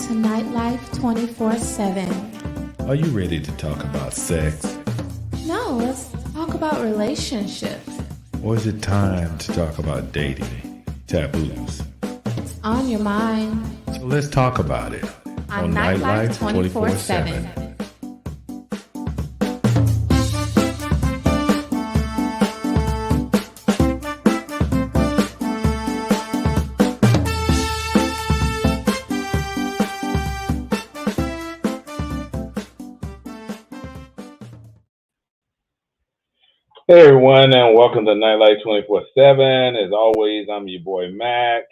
to Nightlife 24/7. Are you ready to talk about sex? No, let's talk about relationships. Or is it time to talk about dating, taboos? It's on your mind. So let's talk about it On Nightlife 24/7. Hey everyone, and welcome to Nightlife 24/7. As always, I'm your boy Mac,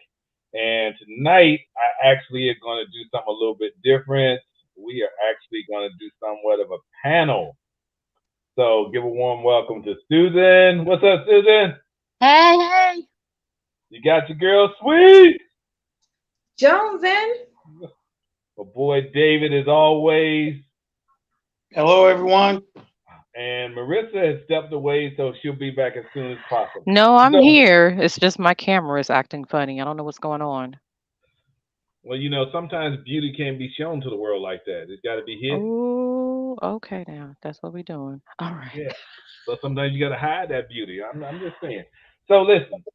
and tonight I actually are going to do something a little bit different. We are actually going to do somewhat of a panel. So give a warm welcome to Susan. What's up, Susan? Hey. You got your girl Sweet. Jonesin. My boy David, as always. Hello, everyone. And Marissa has stepped away, so she'll be back as soon as possible. No, I'm here. It's just my camera is acting funny. I don't know what's going on. Well, you know, sometimes beauty can't be shown to the world like that. It's got to be hidden. Oh, okay now. That's what we're doing. All right. Yeah. So sometimes you got to hide that beauty. I'm just saying. So listen,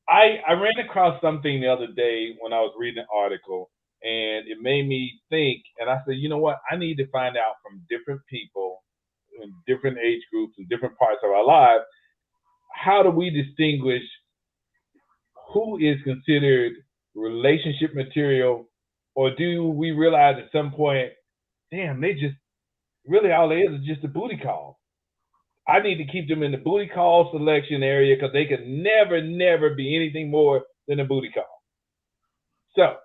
I ran across something the other day when I was reading an article, and it made me think, and I said, you know what? I need to find out from different people in different age groups and different parts of our lives, how do we distinguish who is considered relationship material, or do we realize at some point, damn, they just really all it is just a booty call. I need to keep them in the booty call selection area because they can never be anything more than a booty call. So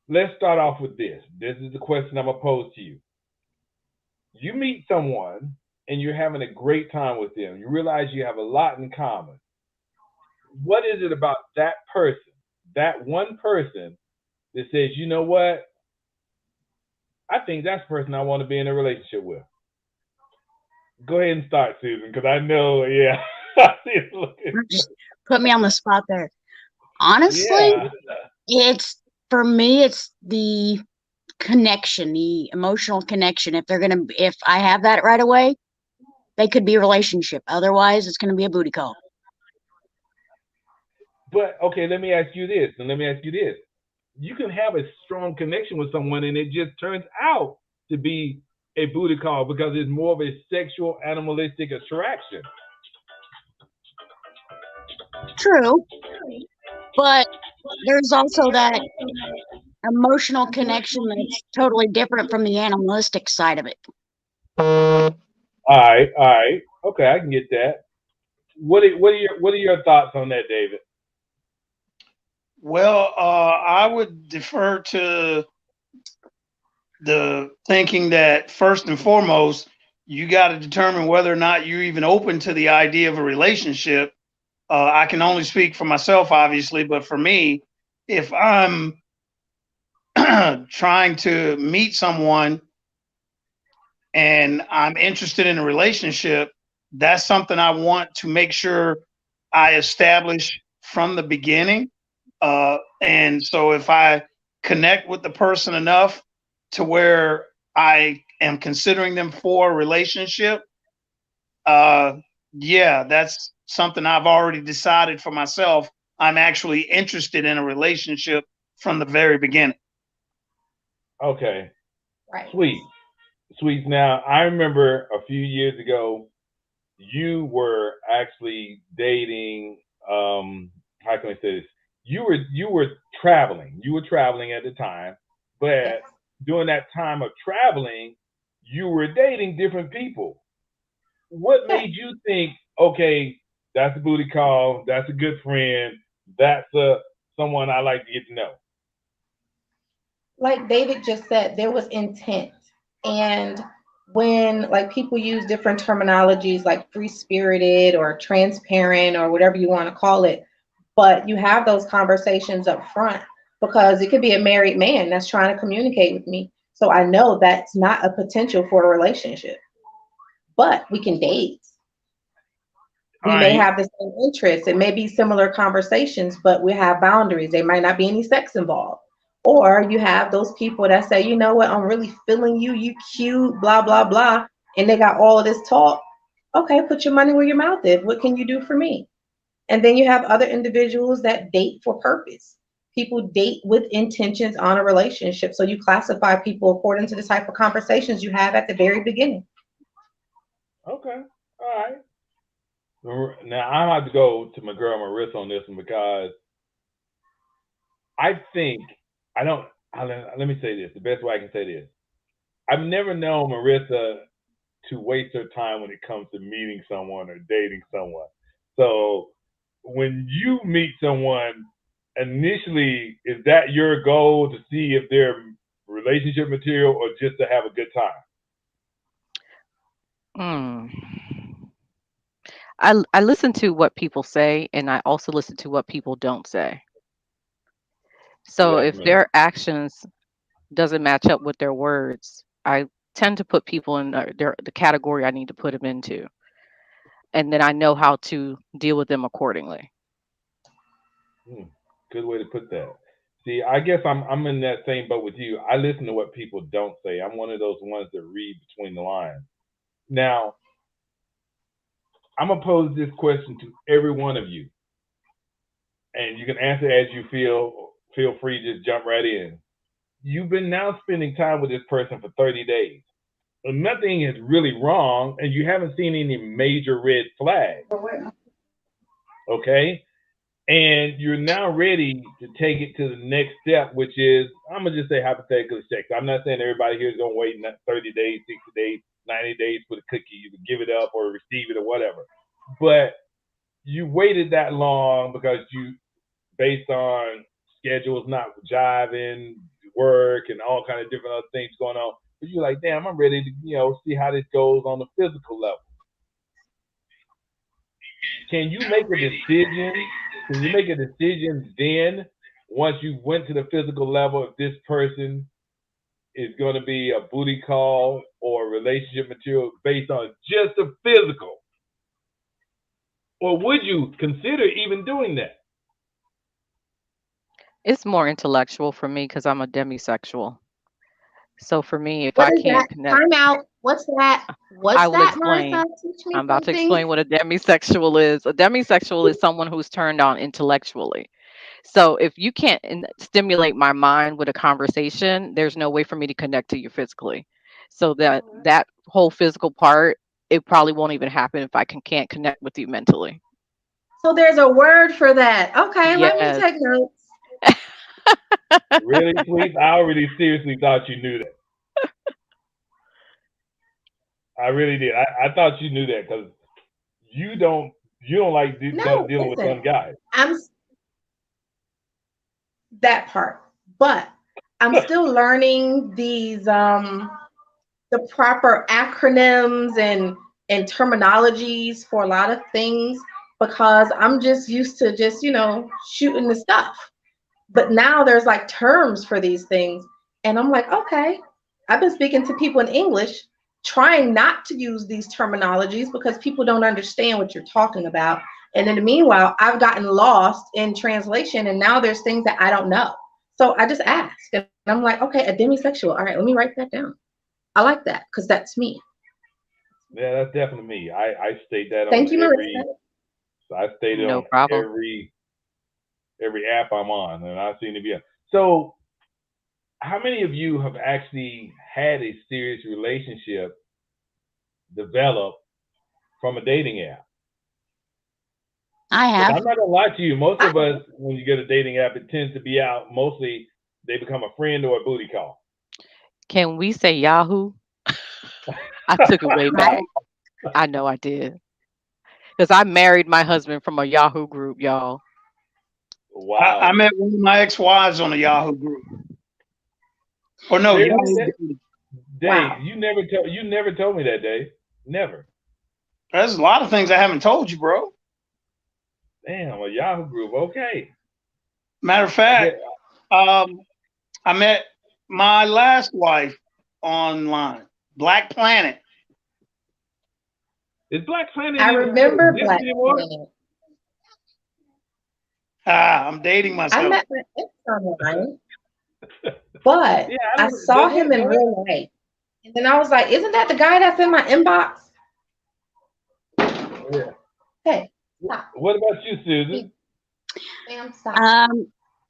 let's start off with this. This is the question I'm gonna pose to you. You meet someone and you're having a great time with them. You realize you have a lot in common. What is it about that person, that one person, that says, you know what? I think that's the person I want to be in a relationship with. Go ahead and start, Susan, because I know, yeah. Put me on the spot there. Honestly, it's for me, it's the connection, the emotional connection. If I have that right away, they could be a relationship. Otherwise, it's gonna be a booty call. But okay, let me ask you this, and let me ask you this. You can have a strong connection with someone and it just turns out to be a booty call because it's more of a sexual animalistic attraction. True. But there's also that emotional connection that's totally different from the animalistic side of it. All right. Okay, I can get that. What are your thoughts on that, David? Well, I would defer to the thinking that first and foremost, you got to determine whether or not you're even open to the idea of a relationship. I can only speak for myself, obviously, but for me, if I'm trying to meet someone and I'm interested in a relationship, that's something I want to make sure I establish from the beginning. And so if I connect with the person enough to where I am considering them for a relationship, that's something I've already decided for myself. I'm actually interested in a relationship from the very beginning. Okay. Right. Sweet. Now, I remember a few years ago, you were actually dating, how can I say this? You were traveling. You were traveling at the time, but during that time of traveling, you were dating different people. What made you think, okay, that's a booty call, that's a good friend, that's someone I like to get to know? Like David just said, there was intent. And when like people use different terminologies like free spirited or transparent or whatever you want to call it, but you have those conversations up front because it could be a married man that's trying to communicate with me. So I know that's not a potential for a relationship, but we can date. We may have the same interests. It may be similar conversations, but we have boundaries. There might not be any sex involved. Or you have those people that say, you know what, I'm really feeling you, you cute, blah, blah, blah. And they got all of this talk. Okay, put your money where your mouth is. What can you do for me? And then you have other individuals that date for purpose. People date with intentions on a relationship. So you classify people according to the type of conversations you have at the very beginning. Okay. All right. Now I'm about to go to my girl Marissa on this one because I think I don't. Let me say this. The best way I can say this. I've never known Marissa to waste her time when it comes to meeting someone or dating someone. So when you meet someone, initially, is that your goal to see if they're relationship material or just to have a good time? I listen to what people say, and I also listen to what people don't say. So if Definitely. their actions doesn't match up with their words, I tend to put people in the category I need to put them into, and then I know how to deal with them accordingly. Good way to put that. See, I guess I'm in that same boat with you. I listen to what people don't say. I'm one of those ones that read between the lines. Now, I'm gonna pose this question to every one of you, and you can answer as you feel. Feel free, just jump right in. You've been now spending time with this person for 30 days. And nothing is really wrong, and you haven't seen any major red flags. Okay? And you're now ready to take it to the next step, which is, I'm going to just say hypothetically sex. I'm not saying everybody here is going to wait 30 days, 60 days, 90 days for the cookie. You can give it up or receive it or whatever. But you waited that long because you, based on schedules not jiving, work, and all kind of different other things going on. But you're like, damn, I'm ready to, see how this goes on the physical level. Can you make a decision? Can you make a decision then, once you went to the physical level, if this person is going to be a booty call or relationship material based on just the physical? Or would you consider even doing that? It's more intellectual for me because I'm a demisexual. So for me, if What I is that? can't connect, Time out. What's that? I What's will that, Marissa? explain. Teach me I'm about to something. explain what a demisexual is. A demisexual is someone who's turned on intellectually. So if you can't stimulate my mind with a conversation, there's no way for me to connect to you physically. So that whole physical part, it probably won't even happen if I can't connect with you mentally. So there's a word for that. Okay, let me Yes. take notes. Really, please? I already seriously thought you knew that. I really did. I thought you knew that because you don't like No, dealing with listen, dumb guys. I'm that part, but I'm still learning the proper acronyms and terminologies for a lot of things because I'm just used to just, shooting the stuff. But now there's like terms for these things. And I'm like, okay, I've been speaking to people in English, trying not to use these terminologies because people don't understand what you're talking about. And in the meanwhile, I've gotten lost in translation and now there's things that I don't know. So I just ask and I'm like, okay, a demisexual. All right, let me write that down. I like that because that's me. Yeah, that's definitely me. I state that on Thank you, Marissa. I state it No on problem. every app I'm on, and I've seen it be. So, how many of you have actually had a serious relationship develop from a dating app? I Because have. I'm not gonna lie to you, most I, of us, when you get a dating app, it tends to be out. Mostly, they become a friend or a booty call. Can we say Yahoo? I took it way back. I know I did. Because I married my husband from a Yahoo group, y'all. I Wow. met one of my ex-wives on a Yahoo group. Or no, Seriously, Yahoo. Dave, wow. you never told me that, Dave. Never. There's a lot of things I haven't told you, bro. Damn, a Yahoo group. Okay. Matter of Yeah. fact, I met my last wife online, Black Planet. Is Black Planet I even still remember exist Black anymore? Planet. I'm dating I myself. met my ex online. But Yeah, I saw him in go ahead. real life. And then I was like, isn't that the guy that's in my inbox? Yeah. Hey, stop. What about you, Susan? Ma'am, stop.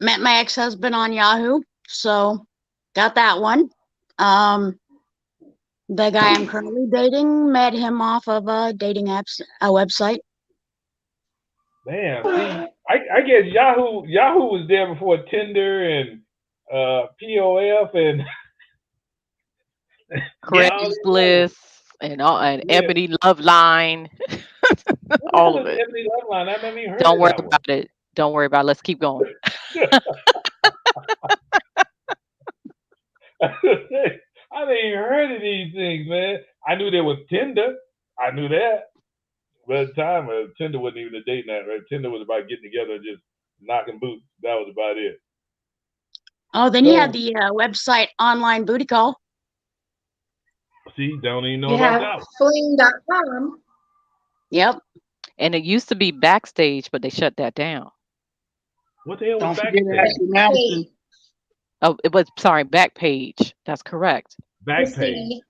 Met my ex-husband on Yahoo, so got that one. The guy I'm currently dating, met him off of a dating apps, a website. Damn, see, I guess Yahoo was there before Tinder and POF and Craigslist and yeah. Ebony Love Line, What the all hell of is it. Ebony Loveline? I've never even heard Don't of worry that one. about it. Don't worry about it. Let's keep going. I didn't even heard of these things, man. I knew there was Tinder. I knew that. But at the time, Tinder wasn't even a dating app, right? Tinder was about getting together and just knocking boots. That was about it. Oh, then you had So, the website Online Booty Call. see, don't even know You about have that one. fling.com. Yep. And it used to be Backstage, but they shut that down. What the hell was Don't forget Backstage? Ashley Madison. Oh, it was, sorry, Backpage. That's correct. You Backpage. see,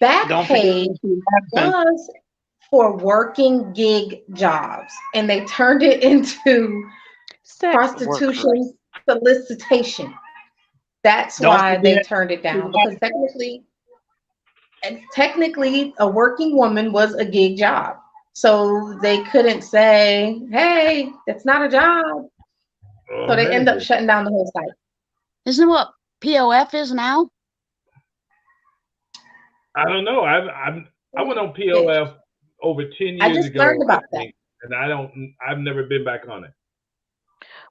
Don't forget Backpage Ashley Madison. was for working gig jobs, and they turned it into Sex workers. prostitution solicitation. That's Don't why they forget turned it Ashley down because Madison. technically a working woman was a gig job. So they couldn't say, hey, that's not a job. Oh, So they end up man. shutting down the whole site. Isn't it what POF is now? I don't know. I went on POF over 10 I years just ago, learned I about that. think, and I've never been back on it.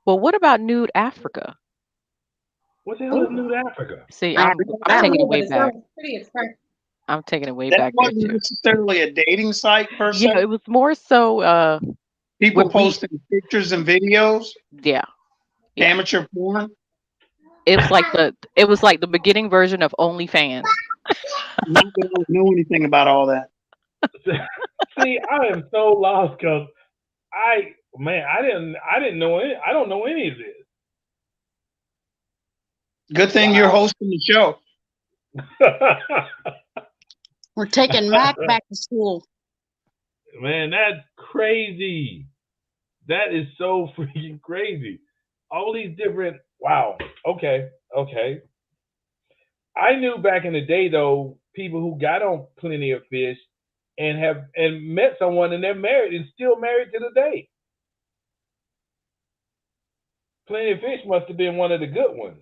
Well, what about Nude Africa? What the hell is Nude Africa? See, I I'm haven't heard I I'm that don't taking know, it but way it back. sounds pretty attractive. I'm taking it way That back there wasn't too. necessarily a dating site per Yeah, se. it was more so People where we posting pictures and videos, yeah. Yeah. amateur porn. It was like the beginning version of OnlyFans. Not that I know anything about all that. See, I am so lost because I didn't know any. I don't know any of this. Good thing you're hosting the show. We're taking Mac back to school. Man, that's crazy. That is so freaking crazy. All these different. Wow. Okay. Okay. I knew back in the day though, people who got on Plenty of Fish and met someone and they're married and still married to the day. Plenty of Fish must have been one of the good ones.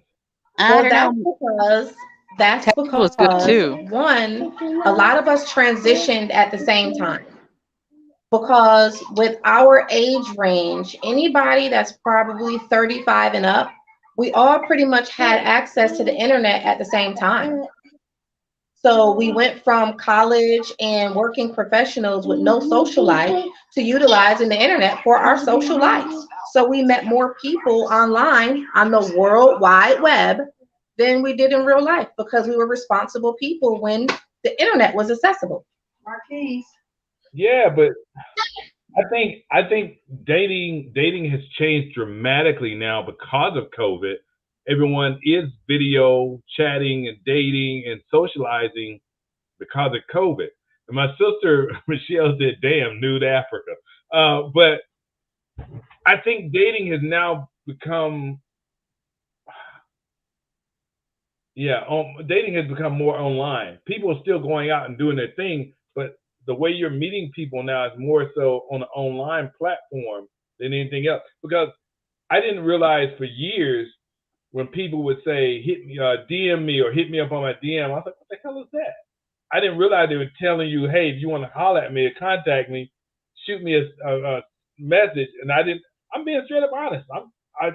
I Well, don't know. that's Texas was good because too. one, a lot of us transitioned at the same time. Because with our age range, anybody that's probably 35 and up, we all pretty much had access to the internet at the same time. So we went from college and working professionals with no social life to utilizing the internet for our social lives. So we met more people online on the World Wide Web than we did in real life because we were responsible people when the internet was accessible. Marquise. Yeah, but I think dating has changed dramatically now because of COVID. Everyone is video chatting and dating and socializing because of COVID. And my sister Michelle said, "Damn, Nude Africa." But I think dating has now become, dating has become more online. People are still going out and doing their thing, but the way you're meeting people now is more so on an online platform than anything else. Because I didn't realize for years when people would say, hit me, DM me or hit me up on my DM, I was like, what the hell is that? I didn't realize they were telling you, hey, if you want to holler at me or contact me, shoot me a message. And I'm being straight up honest. I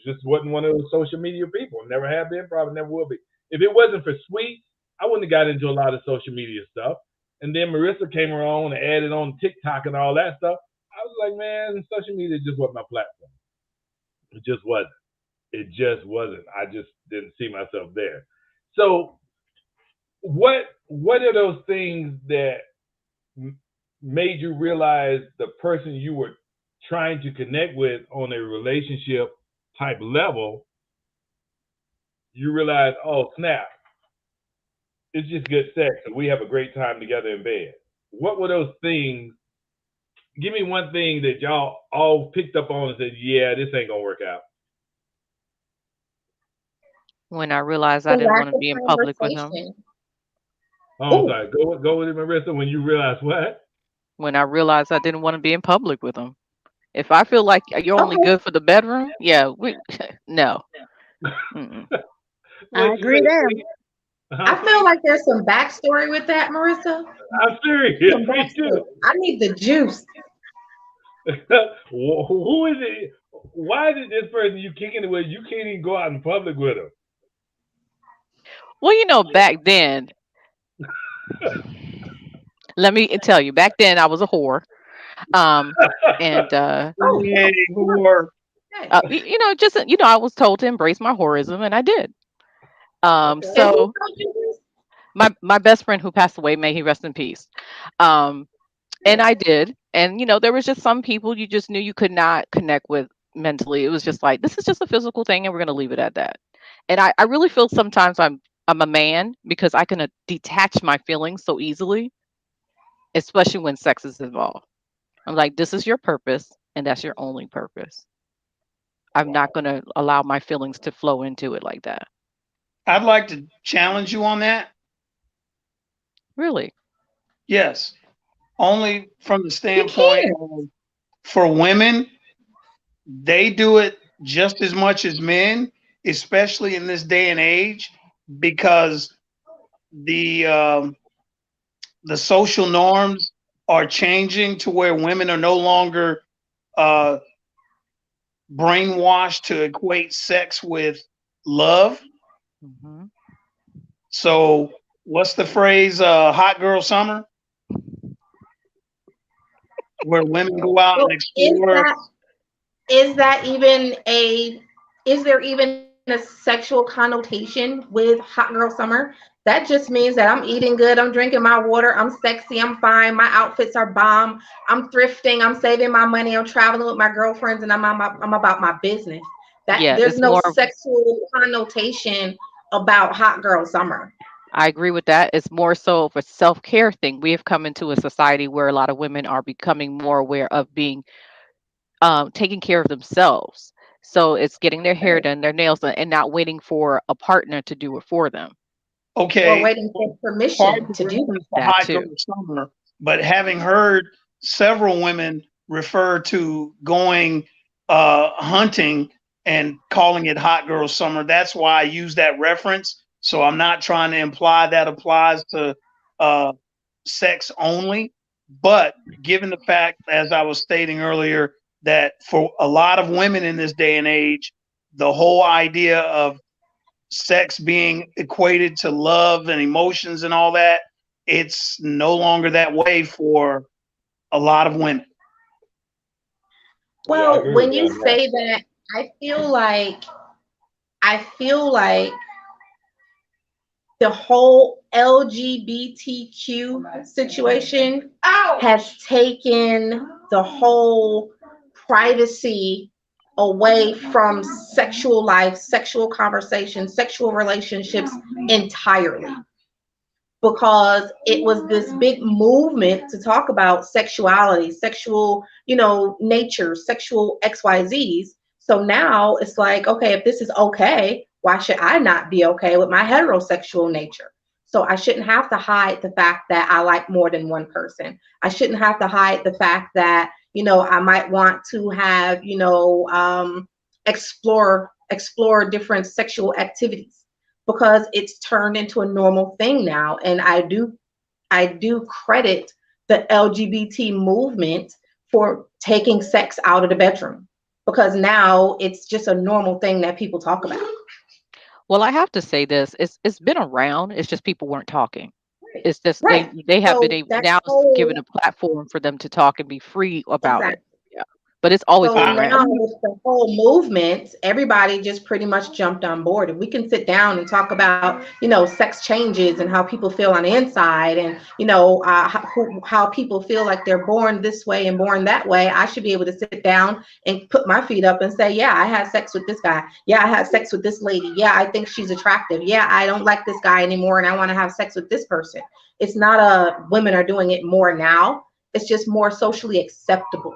just wasn't one of those social media people. Never have been, probably never will be. If it wasn't for Sweet, I wouldn't have got into a lot of social media stuff. And then Marissa came around and added on TikTok and all that stuff. I was like, man, social media just wasn't my platform. It just wasn't. It just wasn't. I just didn't see myself there. So what are those things that made you realize the person you were trying to connect with on a relationship type level you realize, oh snap, it's just good sex, and we have a great time together in bed. What were those things? Give me one thing that y'all all picked up on and said, yeah, this ain't gonna work out. When I realized The I didn't lack want to of be in public with him. conversation. Oh, I'm Ooh, sorry. Go with it, Marissa. When you realize what? When I realized I didn't want to be in public with him. If I feel like you're only okay. good for the bedroom, yeah, we no. Mm-mm. I agree there. Huh? I feel like there's some backstory with that, Marissa. I'm serious. Some Me backstory. too. I need the juice. Who is it? Why is it this person you kicking it with? You can't even go out in public with him. Well, back then, let me tell you, back then I was a whore. Um, and Oh, Yay, whore. okay. just I was told to embrace my whorism, and I did. Okay. And who So told you this? my best friend who passed away, may he rest in peace. Um, and I did, and there was just some people you just knew you could not connect with mentally. It was just like, this is just a physical thing, and we're gonna leave it at that. And I really feel sometimes I'm a man because I can detach my feelings so easily, especially when sex is involved. I'm like, this is your purpose, and that's your only purpose. I'm not going to allow my feelings to flow into it like that. I'd like to challenge you on that. Really? Yes, only from the You standpoint can. of for women, they do it just as much as men, especially in this day and age, because the um, the social norms are changing to where women are no longer uh, brainwashed to equate sex with love. Hmm. So, what's the phrase? Hot girl summer, where women go out and Well, explore. is that even a is there even a sexual connotation with hot girl summer? That just means that I'm eating good, I'm drinking my water, I'm sexy, I'm fine, my outfits are bomb, I'm thrifting, I'm saving my money, I'm traveling with my girlfriends, and I'm about my business. That Yeah, there's it's no more. sexual connotation about hot girl summer. I agree with that. It's more so of a self care thing. We have come into a society where a lot of women are becoming more aware of being taking care of themselves. So it's getting their hair done, their nails done, and not waiting for a partner to do it for them. Or Okay, waiting for part permission of to the do reference to That hot girl too. summer, but having heard several women refer to going hunting and calling it hot girl summer, that's why I use that reference. So I'm not trying to imply that applies to uh, sex only, but given the fact, as I was stating earlier, that for a lot of women in this day and age, the whole idea of sex being equated to love and emotions and all that, it's no longer that way for a lot of women. Yeah, I Well, agree with when you you on that. say that, I feel like the whole LGBTQ situation has taken the whole privacy away from sexual life, sexual conversations, sexual relationships entirely, because it was this big movement to talk about sexuality, sexual, nature, sexual XYZs. So now it's like, okay, if this is okay, why should I not be okay with my heterosexual nature? So I shouldn't have to hide the fact that I like more than one person. I shouldn't have to hide the fact that, I might want to have, explore different sexual activities, because it's turned into a normal thing now. And I do credit the LGBT movement for taking sex out of the bedroom, because now it's just a normal thing that people talk about. Well, I have to say this. It's been around. It's just people weren't talking. Right. It's just they Right. have been So able that now, it's given whole a platform for them to talk and be free about it. exactly. Yeah. but it's always So been I, now around. with the whole movement, everybody just pretty much jumped on board. If we can sit down and talk about, sex changes and how people feel on the inside, and how people feel like they're born this way and born that way, I should be able to sit down and put my feet up and say, yeah, I had sex with this guy. Yeah, I had sex with this lady. Yeah, I think she's attractive. Yeah, I don't like this guy anymore, and I want to have sex with this person. It's not women are doing it more now. It's just more socially acceptable.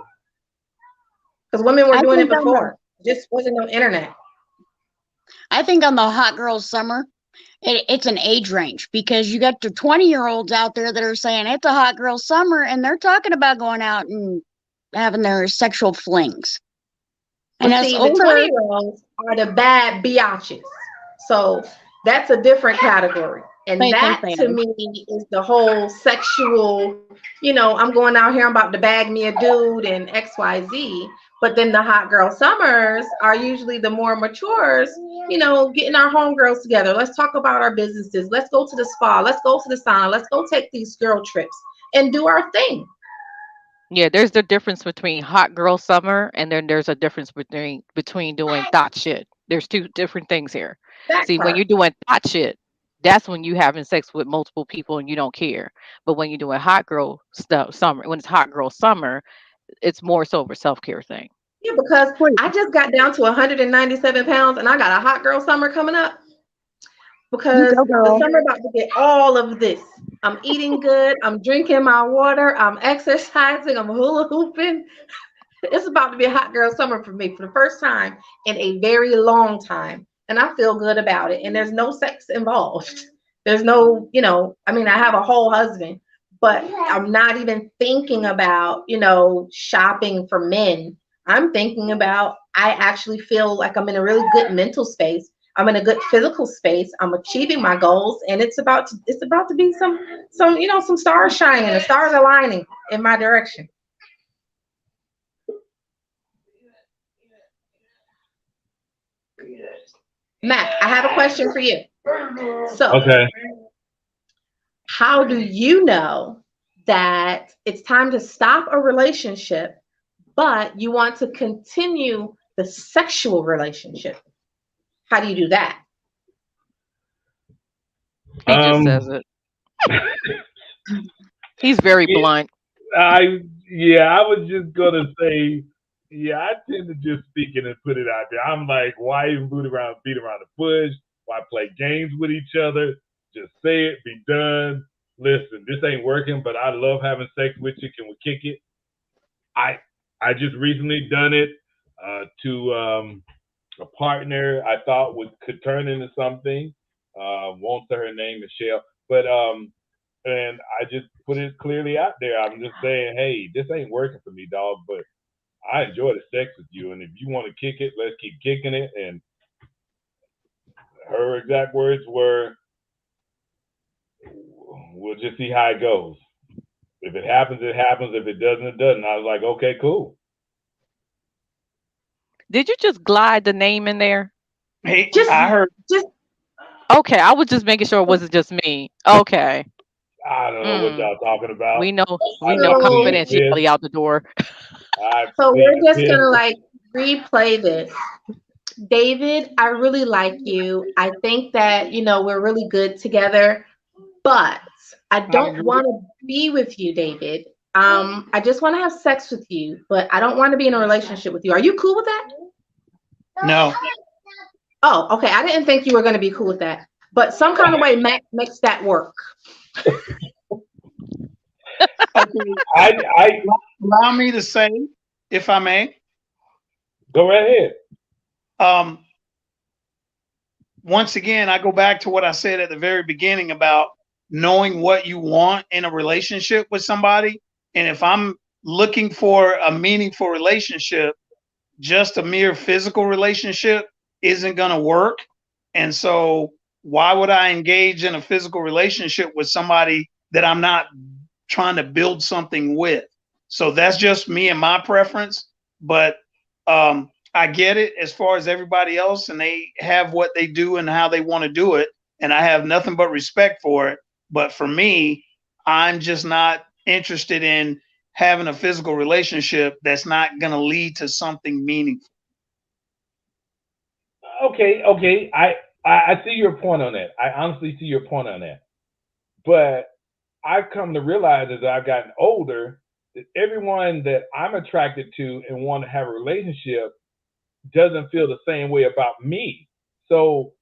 Because women were I doing it think on the before. Just wasn't no internet. I think on the hot girl summer, it's an age range, because you got the 20-year-olds out there that are saying it's a hot girl summer, and they're talking about going out and having their sexual flings. And But as see, the older, 20-year-olds are the bad biatches. So that's a different category. And they think that they to are. me is the whole sexual, I'm going out here, I'm about to bag me a dude and XYZ. But then the hot girl summers are usually the more matures, getting our homegirls together. Let's talk about our businesses. Let's go to the spa. Let's go to the sauna. Let's go take these girl trips and do our thing. Yeah, there's the difference between hot girl summer, and then there's a difference between doing thought shit. There's two different things here. That See, when part. you're doing thought shit, that's when you having sex with multiple people and you don't care. But when you're doing hot girl stuff summer, when it's hot girl summer, it's more so of a self care thing. Yeah, because Wait, I just got down to 197 pounds and I got a hot girl summer coming up you because go, the girl. summer about to get all of this. I'm eating good. I'm drinking my water. I'm exercising. I'm hula hooping. It's about to be a hot girl summer for me for the first time in a very long time. And I feel good about it. And there's no sex involved. There's no, I have a whole husband, but I'm not even thinking about, shopping for men. I'm thinking about, I actually feel like I'm in a really good mental space. I'm in a good physical space. I'm achieving my goals, and it's about to be some stars shining, the stars aligning in my direction. Matt, I have a question for you. So, Okay. how do you know that it's time to stop a relationship, but you want to continue the sexual relationship? How do you do that? He just Um. says it. He's very Yeah, blunt. I was just gonna say, yeah, I tend to just speak it and put it out there. I'm like, why even beat around the bush? Why play games with each other? Just say it, be done. Listen, this ain't working, but I love having sex with you. Can we kick it? I I just recently done it to a partner I thought could turn into something. Won't say her name, Michelle, but and I just put it clearly out there. I'm just saying, hey, this ain't working for me, dog. But I enjoy the sex with you, and if you want to kick it, let's keep kicking it. And her exact words were, "We'll just see how it goes. If it happens, it happens. If it doesn't, it doesn't." I was like, "Okay, cool." Did you just glide the name in there? hey, Just, I heard. just Okay, I was just making sure it wasn't just me. Okay. I don't know what Mm. y'all talking about. We know I've so, pleaded the fifth. confidentiality out the door. I've so pleaded we're the just fifth. gonna like replay this. David, I really like you. I think that, we're really good together, but I I don't agree. want to be with you, David. I just want to have sex with you, but I don't want to be in a relationship with you. Are you cool with that? No, Oh, okay. I didn't think you were going to be cool with that, but some kind of way Matt makes that work. okay. I Allow me to say, if I may. go right ahead. Um, Once again, I go back to what I said at the very beginning about knowing what you want in a relationship with somebody. And if I'm looking for a meaningful relationship, just a mere physical relationship isn't going to work. And so, why would I engage in a physical relationship with somebody that I'm not trying to build something with? So, that's just me and my preference. But I get it as far as everybody else, and they have what they do and how they want to do it. And I have nothing but respect for it. But for me, I'm just not interested in having a physical relationship that's not going to lead to something meaningful. Okay. I see your point on that. I honestly see your point on that. But I've come to realize as I've gotten older that everyone that I'm attracted to and want to have a relationship doesn't feel the same way about me. So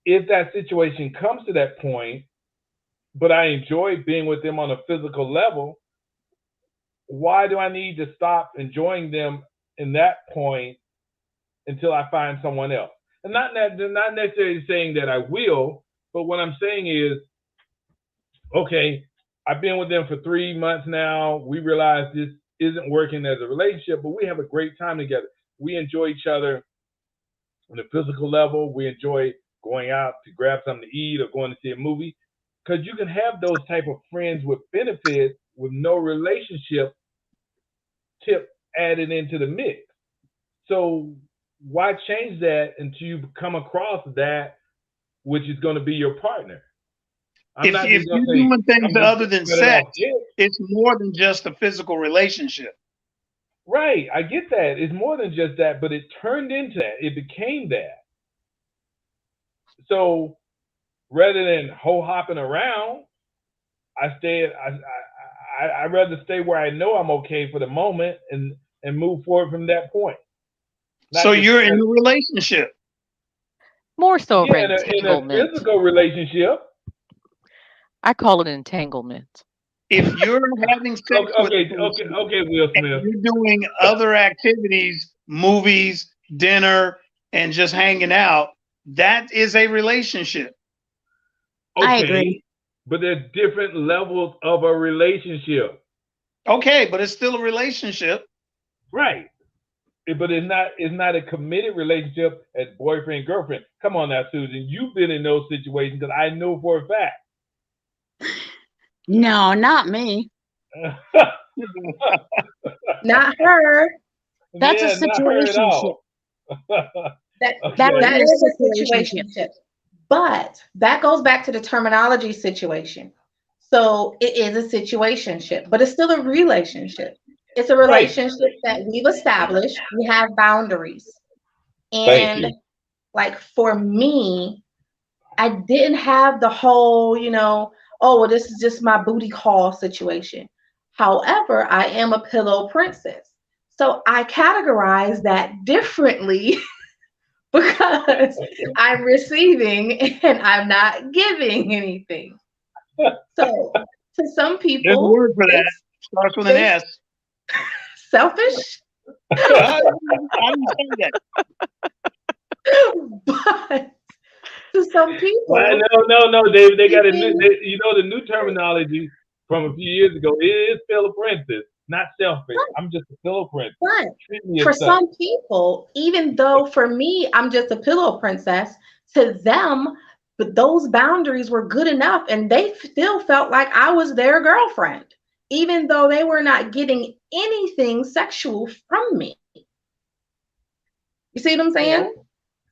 if that situation comes to that point, but I enjoy being with them on a physical level, why do I need to stop enjoying them in that point until I find someone else? And not necessarily saying that I will, but what I'm saying is, okay, I've been with them for 3 months now. We realize this isn't working as a relationship, but we have a great time together. We enjoy each other on a physical level. We enjoy going out to grab something to eat or going to see a movie. Because you can have those type of friends with benefits with no relationship tip added into the mix. So why change that until you come across that which is going to be your partner? I'm not If just going to you're say doing things I'm other just than cut it off sex, dead. it's more than just a physical relationship. Right, I get that. It's more than just that, but it turned into that. It became that. So rather than ho hopping around, I stay. I rather stay where I know I'm okay for the moment and move forward from that point. So Not just you're in a relationship. More so of yeah, in a entanglement. physical relationship. I call it entanglement. If you're having sex with a person Okay, Will and Smith. you're doing other activities, movies, dinner, and just hanging out, that is a relationship. I Okay, agree. but there's different levels of a relationship. Okay, but it's still a relationship. Right. But it's not a committed relationship as boyfriend girlfriend. Come on now, Susan, you've been in those situations because I know for a fact. No, not me. Not her. That's a Yeah, not her at situationship. all. That That Okay. that is is a situationship. situationship. But that goes back to the terminology situation. So it is a situationship, but it's still a relationship. It's a Right. relationship that we've established. We have boundaries. Thank And you. like for me, I didn't have the whole, oh, well, this is just my booty call situation. However, I am a pillow princess. So I categorize that differently because I'm receiving and I'm not giving anything. So to some There's a people, word for that. it's Starts with an it's S. selfish, I didn't say that. but to some Well, people, no, David. They got a new. giving The new terminology from a few years ago. It is pillow princess, not selfish. I'm just a pillow princess. fun. Treat me For as such. some people, even though for me, I'm just a pillow princess, to them, but those boundaries were good enough and they still felt like I was their girlfriend, even though they were not getting anything sexual from me. You see what I'm saying? No,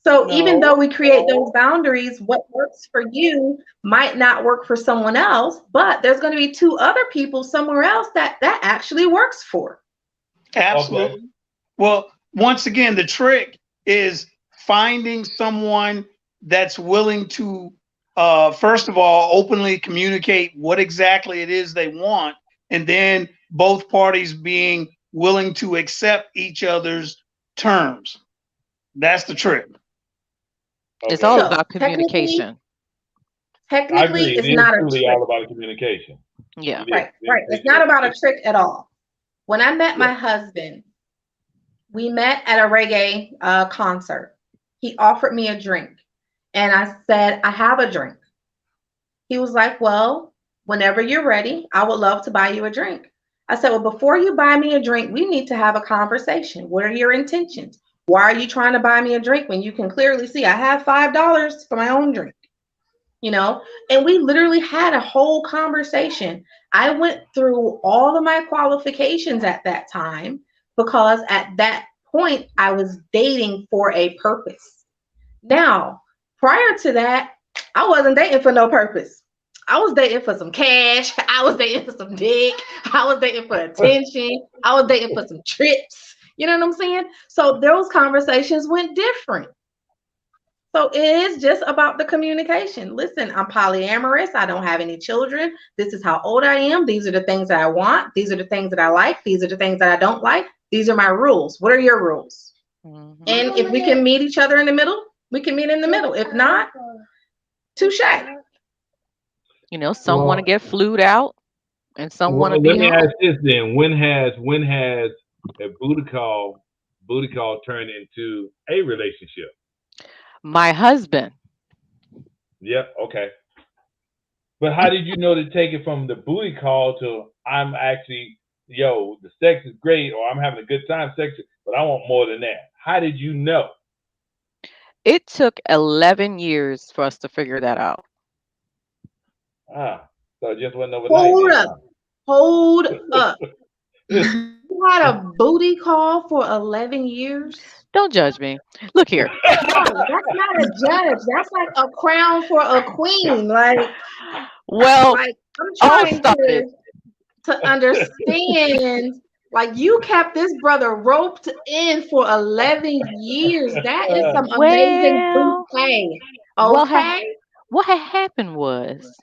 So even though no. we create those boundaries, what works for you might not work for someone else, but there's going to be two other people somewhere else that actually works for. Okay. Absolutely. Well, once again, the trick is finding someone that's willing to, first of all, openly communicate what exactly it is they want, and then both parties being willing to accept each other's terms. That's the trick. It's Okay. all So about technically, communication. I technically, agree. It it's is not a truly trick. all about communication. Yeah. It is. Right, right. It's not about a trick at all. When I met Yeah. my husband, we met at a reggae concert. He offered me a drink, and I said, I have a drink. He was like, well, whenever you're ready, I would love to buy you a drink. I said, well, before you buy me a drink, we need to have a conversation. What are your intentions? Why are you trying to buy me a drink when you can clearly see I have $5 for my own drink? And we literally had a whole conversation. I went through all of my qualifications at that time because at that point I was dating for a purpose. Now, prior to that, I wasn't dating for no purpose. I was dating for some cash. I was dating for some dick. I was dating for attention. I was dating for some trips. You know what I'm saying? So those conversations went different. So it is just about the communication. Listen, I'm polyamorous. I don't have any children. This is how old I am. These are the things that I want. These are the things that I like. These are the things that I don't like. These are my rules. What are your rules? Mhm. And if we can meet each other in the middle, we can meet in the middle. If not, touche. Some want to Well, get flued out, and some want to let be me ask home. this then: when has a booty call turned into a relationship? My husband. Yep. Okay. But how did you know to take it from the booty call to I'm actually, the sex is great or I'm having a good time sex, but I want more than that? How did you know? It took 11 years for us to figure that out. Ah, so it just wasn't overnight Hold then, up. Hold up. You had a booty call for 11 years? Don't judge me. Look here. No, that's not a judge. That's like a crown for a queen. Well, Like I'm all trying started. to understand. Like you kept this brother roped in for 11 years. That is some amazing Well, bouquet. what had Okay? what had happened was,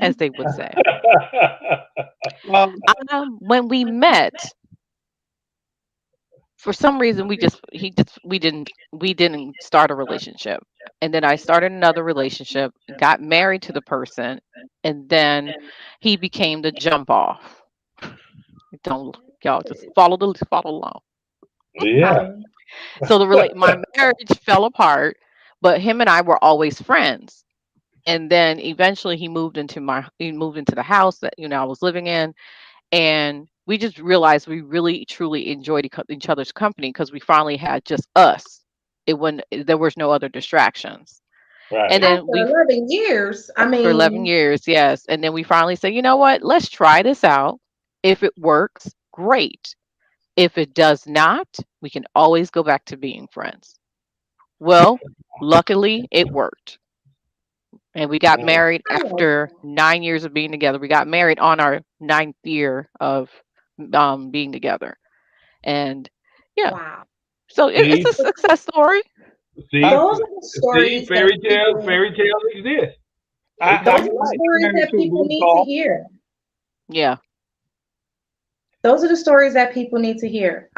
as they would say, Well, when we met, for some reason we didn't start a relationship, and then I started another relationship, got married to the person, and then he became the jump off. Don't y'all just follow along. Yeah. Okay. So my marriage fell apart, but him and I were always friends. And then eventually he moved into the house that I was living in, and we just realized we really truly enjoyed each other's company because we finally had just us. There was no other distractions. And Right. After then we 11 years, I for 11 mean, years, yes. And then we finally said, you know what? Let's try this out. If it works, great. If it does not, we can always go back to being friends. Well, luckily it worked. And we got Mm. married after 9 years of being together. We got married on our ninth year of being together. And yeah, wow. so it's See, a success story. I, see, Those are the see, stories that fairy tales, people, fairy tales exist. They I those come are to the life. stories married that to a people booty need to call. hear. Yeah. Those are the stories that people need to hear.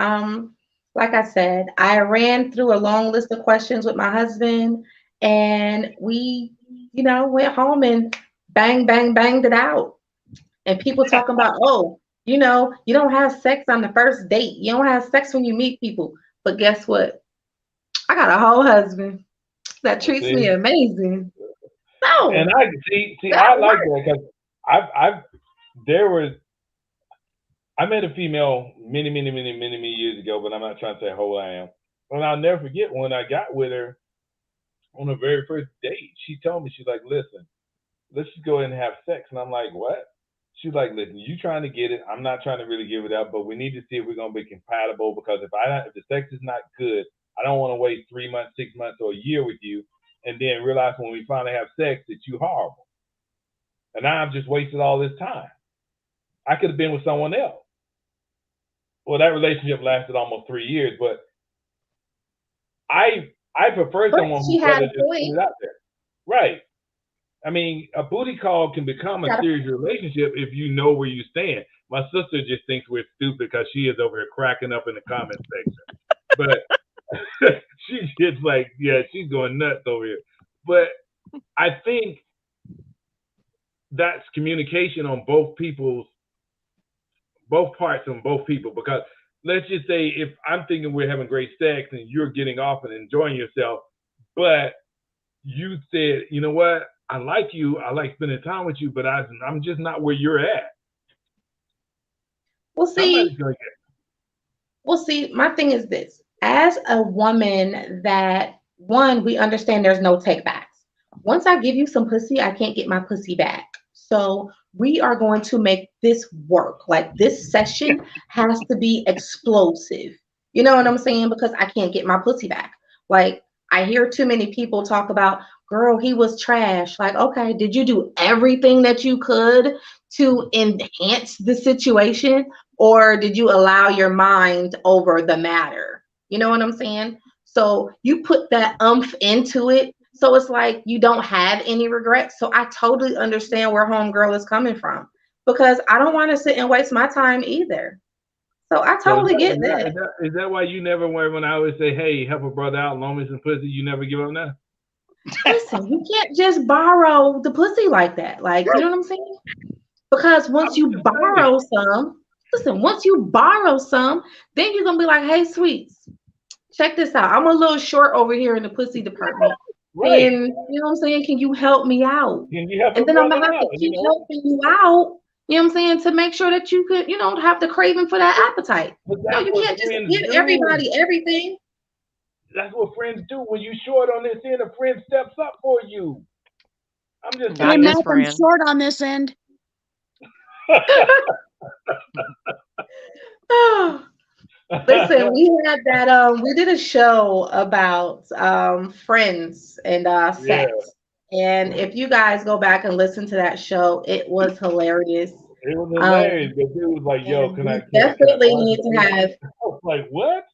Like I said, I ran through a long list of questions with my husband, and we, went home and bang, bang, banged it out. And people talking about, oh, you don't have sex on the first date. You don't have sex when you meet people. But guess what? I got a whole husband that treats me See, amazing. and No, I see, that I like works. that because I've there was I met a female many, many, many, many, many years ago, but I'm not trying to say how old I am. And I'll never forget when I got with her on the very first date. She told me, she's like, listen, let's just go ahead and have sex. And I'm like, what? She's like, listen, you trying to get it. I'm not trying to really give it up, but we need to see if we're gonna be compatible because if the sex is not good, I don't want to wait 3 months, 6 months, or a year with you, and then realize when we finally have sex that you horrible. And now I've just wasted all this time. I could have been with someone else. Well, that relationship lasted almost 3 years, but I prefer But someone she who'd had rather a just put point. it out there. Right. I mean, a booty call can become a Got a serious relationship if you know where you stand. My sister just thinks we're stupid because she is over here cracking up in the comment section. But she's just like, yeah, she's going nuts over here. But I think that's communication on both parts on both people. Because let's just say if I'm thinking we're having great sex and you're getting off and enjoying yourself, but you said, you know what, I like you, I like spending time with you, but I'm just not where you're at. Well, Somebody's see, gonna get. my thing is this. As a woman that one, we understand there's no take backs. Once I give you some pussy, I can't get my pussy back. So we are going to make this work. Like this session has to be explosive. You know what I'm saying? Because I can't get my pussy back. Like I hear too many people talk about, girl, he was trash. Like, okay, did you do everything that you could to enhance the situation, or did you allow your mind over the matter? You know what I'm saying? So you put that into it. So it's like you don't have any regrets. So I totally understand where homegirl is coming from, because I don't want to sit and waste my time either. So I So is totally that, get is that, that. is that, is that why you never went when I always say, hey, help a brother out, loan me some pussy, you never give up now? Listen, you can't just borrow the pussy like that. Like, you know what I'm saying? Because once I'm you just saying. borrow some, listen, once you borrow some, then you're gonna be like, hey, sweets, check this out. I'm a little short over here in the pussy department. Right. And you know what I'm saying? Can you help me out? Can you help And a then I'm brother gonna have to out, keep helping you out. You know what I'm saying? To make sure that you could, have the craving for that appetite. But No, that's you what can't just friends give do. everybody everything. That's what friends do. When you short on this end, a friend steps up for you. I'm just Hey, Not saying. this Mac, I'm friend. short on this end. Listen, we had that we did a show about friends and Yeah, sex. And if you guys go back and listen to that show, it was hilarious. it was Um hilarious. The dude was like, "Yo, and can I we can I can I definitely watch need the to have movie?" I was like, "What?"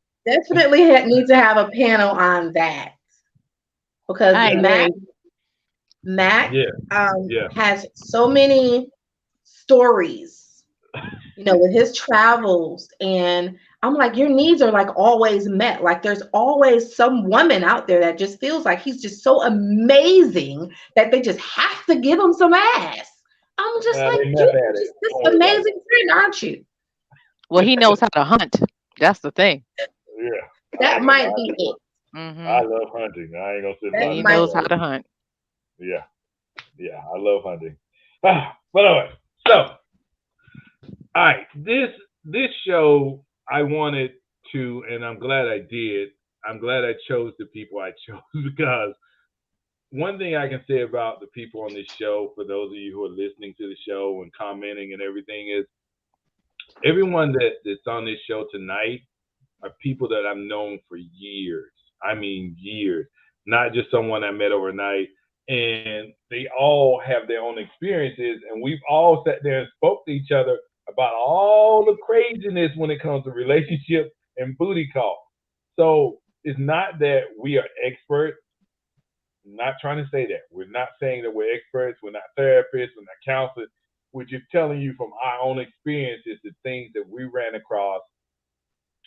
need to have a panel on that, because I Yeah, agree. Mac yeah, yeah. has so many stories, with his travels. And I'm like, your needs are like always met. Like there's always some woman out there that just feels like he's just so amazing that they just have to give him some ass. I'm just like, They meth you at it. just this Don't worry about it. amazing friend, aren't you? Well, he knows how to hunt. That's the thing. Yeah, I That ain't gonna might lie. be it. Hmm I love hunting. I ain't gonna sit That by He the might knows how door. be to hunt. Yeah, yeah, I love hunting. But anyway, so all right, this show I wanted to, and I'm glad I did. I'm glad I chose the people I chose because one thing I can say about the people on this show, for those of you who are listening to the show and commenting and everything, is everyone that's on this show tonight are people that I've known for years. I mean, years, not just someone I met overnight. And they all have their own experiences, and we've all sat there and spoke to each other about all the craziness when it comes to relationships and booty call. So it's not that we are experts. I'm not trying to say that. We're not saying that we're experts. We're not therapists. We're not counselors. We're just telling you from our own experiences the things that we ran across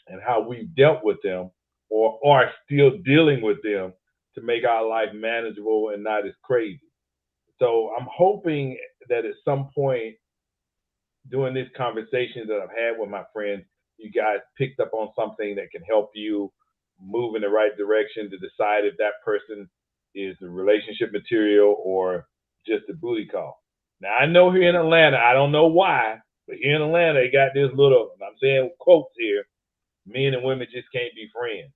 and how we've dealt with them or are still dealing with them to make our life manageable and not as crazy. So I'm hoping that at some point during this conversation that I've had with my friends, you guys picked up on something that can help you move in the right direction to decide if that person is the relationship material or just a booty call. Now I know here in Atlanta, I don't know why, but here in Atlanta they got this little, I'm saying quotes here, men and women just can't be friends.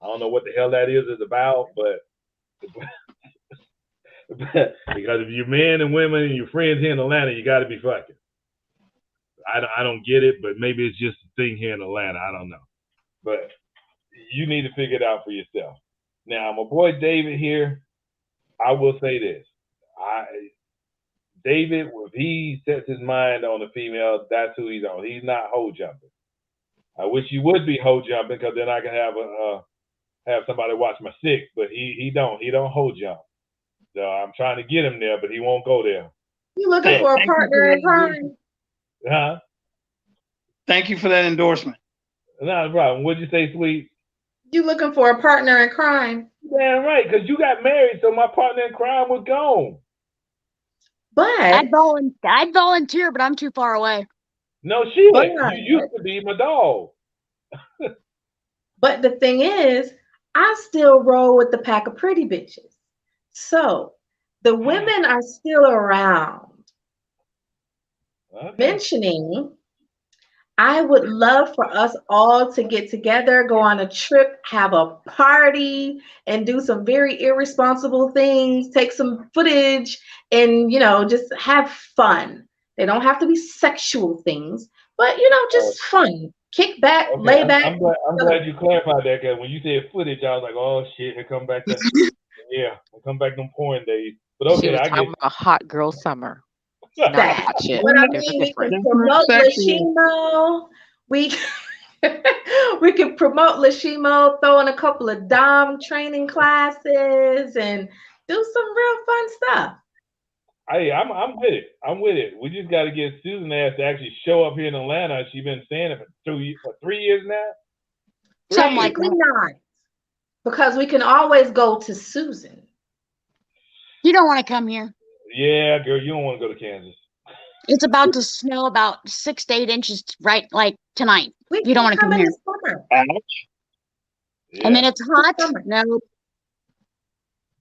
I don't know what the hell that is about, but because if you're men and women and you're friends here in Atlanta, you got to be fucking. I don't get it, but maybe it's just a thing here in Atlanta. I don't know, but you need to figure it out for yourself. Now, my boy David here, I will say this: I David, if he sets his mind on a female, that's who he's on. He's not hoe jumping. I wish you would be hoe jumping because then I can have somebody watch my six, but he don't hoe jump. So I'm trying to get him there, but he won't go there. You looking So, for a Thank you for partner that in endorsement. crime? huh? Thank you for that endorsement. Not a problem. What'd you say, sweet? You looking for a partner in crime? Damn right, because you got married, so my partner in crime was gone. But I'd volunteer, but I'm too far away. No but shit. You used to be my dog. but the thing is, I still roll with the pack of pretty bitches. So the women are still around. Okay. Mentioning, I would love for us all to get together, go on a trip, have a party, and do some very irresponsible things, take some footage, and just have fun. They don't have to be sexual things, but Uh, just fun. Kick back, Okay, lay back. I'm glad you clarified that, because when you said footage, I was like, oh shit, here come back the here come back them porn days. But She okay, was I get talking about hot girl summer, not That. hot shit. But I There's a mean, we can difference. promote Sexual. Lashimo. We we can promote Lashimo, throw in a couple of Dom training classes, and do some real fun stuff. Hey, I'm with it. I'm with it. We just got to get Susan ass to actually show up here in Atlanta. She's been saying it for 3 years now. Something like Technically that. not, because we can always go to Susan. You don't want to come here. Yeah, girl, you don't want to go to Kansas. It's about to snow about 6 to 8 inches right like tonight. We You don't want to come come in here. the summer. Ouch. Yeah. And then it's hot. Summer. No.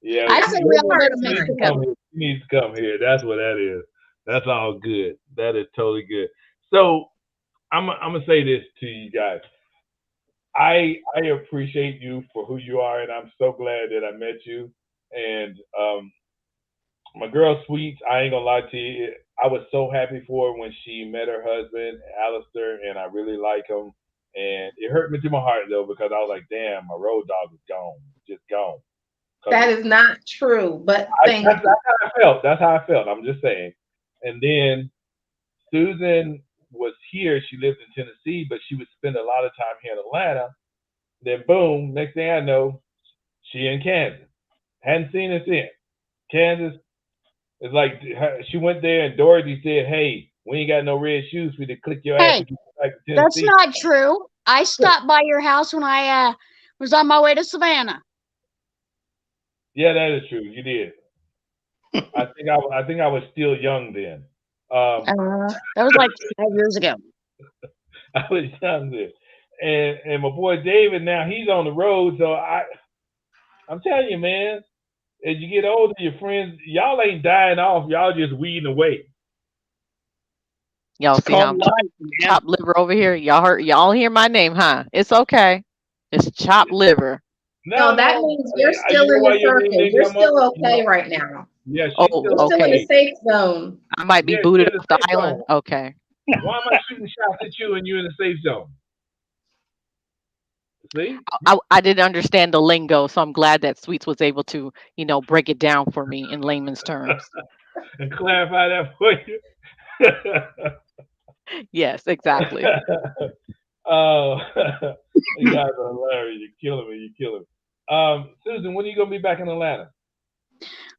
Yeah, I she say we all Part go of to needs to Mexico. come here. She needs to come here. That's what that is. That's all good. That is totally good. So I'm gonna say this to you guys. I appreciate you for who you are, and I'm so glad that I met you. And my girl Sweets, I ain't gonna lie to you. I was so happy for her when she met her husband, Alistair, and I really like him. And it hurt me to my heart though, because I was like, damn, my road dog is gone, just gone. That is not true, but thank That's you. how I felt. That's how I felt. I'm just saying. And then Susan was here. She lived in Tennessee, but she would spend a lot of time here in Atlanta. Then boom, next thing I know, she in Kansas. Hadn't seen her since. Kansas. It's like she went there and Dorothy said, "Hey, we ain't got no red shoes for you to click your ass Hey, to get back to that's Tennessee." not true. I stopped by your house when I was on my way to Savannah. Yeah, that is true. You did. I think I was still young then. That was like 5 years ago. I was young then. And my boy David now he's on the road, so I'm telling you, man, as you get older, your friends, y'all ain't dying off, y'all just weeding away. Y'all It's see how called I'm life, man. chopped liver over here? Y'all hear my name, huh? It's okay. It's chopped liver. No, that means you're still You know in why the your name circle. didn't You're come up? still You know, okay right now. yeah, she's Oh, still You're still in the okay. safe zone. I might be Yeah, she's booted in the off the safe island. zone. Okay. Why am I shooting shots at you and you're in the safe zone? See? I didn't understand the lingo, so I'm glad that Sweets was able to, break it down for me in layman's terms. And clarify that for you. Yes, exactly. Oh, you guys are hilarious. You're killing me. You're killing me. Susan, when are you gonna be back in Atlanta?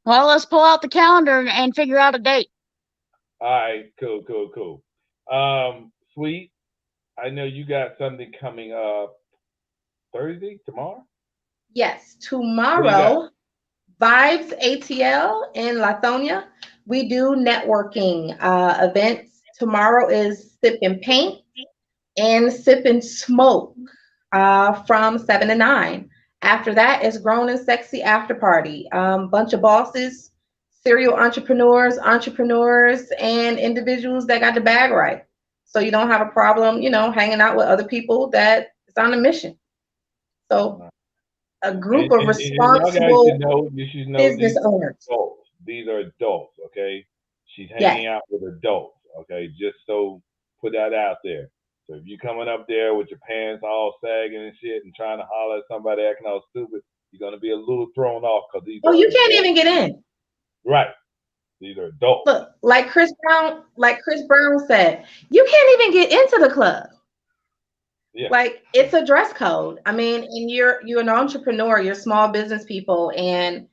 Well, let's pull out the calendar and figure out a date. All right, cool. Sweet, I know you got something coming up Thursday, tomorrow? Yes, What do you got? tomorrow, Vibes ATL in Lithonia. We do networking events. Tomorrow is Sip and Paint and Sip and Smoke from 7 to 9. After that is Grown and Sexy After Party. Bunch of bosses, serial entrepreneurs, and individuals that got the bag right. So you don't have a problem, hanging out with other people that is on a mission. So a group of And y'all guys responsible should know, you should know business these are owners. adults. These are adults, okay? She's Yes. hanging out with adults, okay? Just so put that out there. So if you coming up there with your pants all sagging and shit and trying to holler at somebody acting all stupid, you're gonna be a little thrown off because these Oh, are you can't adults. even get in. Right. These are adults. Look, like Chris Brown said, you can't even get into the club. Yeah. Like it's a dress code. I mean, and you're an entrepreneur, you're small business people and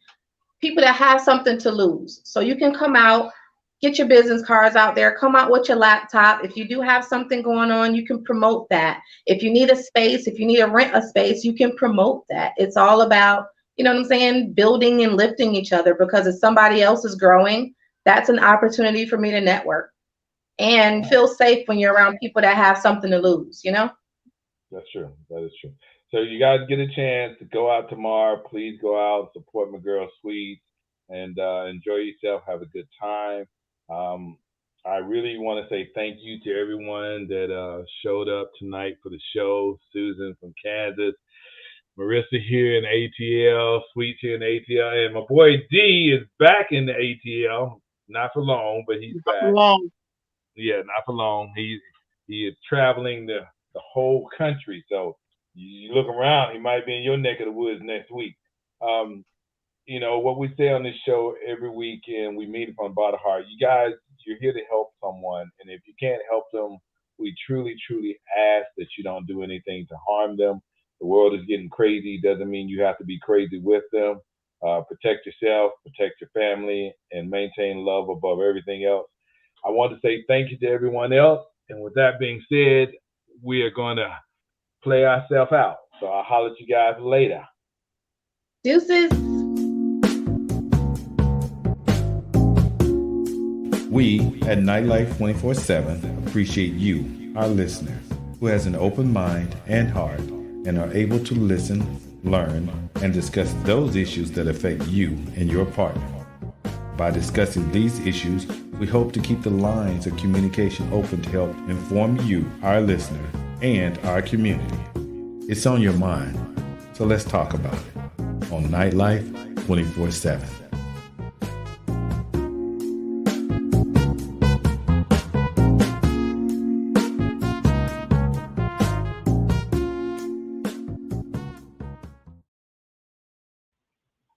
people that have something to lose. So you can come out, get your business cards out there, come out with your laptop. If you do have something going on, you can promote that. If you need a space, if you need to rent a space, you can promote that. It's all about, you know what I'm saying, building and lifting each other, because if somebody else is growing, that's an opportunity for me to network and feel safe when you're around people that have something to lose. That's true. That is true. So you guys get a chance to go out tomorrow. Please go out, support my girl Sweet, and enjoy yourself. Have a good time. Um, I really want to say thank you to everyone that showed up tonight for the show. Susan from Kansas, Marissa here in ATL, Sweet here in ATL, and my boy D is back in the ATL. Not for long, but he's Not back. long. Yeah, not for long. He is traveling the the whole country. So you look around, he might be in your neck of the woods next week. You know, what we say on this show every week, and we mean it from the bottom of the heart. You guys, you're here to help someone. And if you can't help them, we truly, truly ask that you don't do anything to harm them. The world is getting crazy. Doesn't mean you have to be crazy with them. Protect yourself, protect your family, and maintain love above everything else. I want to say thank you to everyone else. And with that being said, we are going to play ourselves out. So I'll holler at you guys later. Deuces. We at Nightlife 24/7 appreciate you, our listener, who has an open mind and heart and are able to listen, learn, and discuss those issues that affect you and your partner. By discussing these issues, we hope to keep the lines of communication open to help inform you, our listener, and our community. It's on your mind, so let's talk about it on Nightlife 24/7.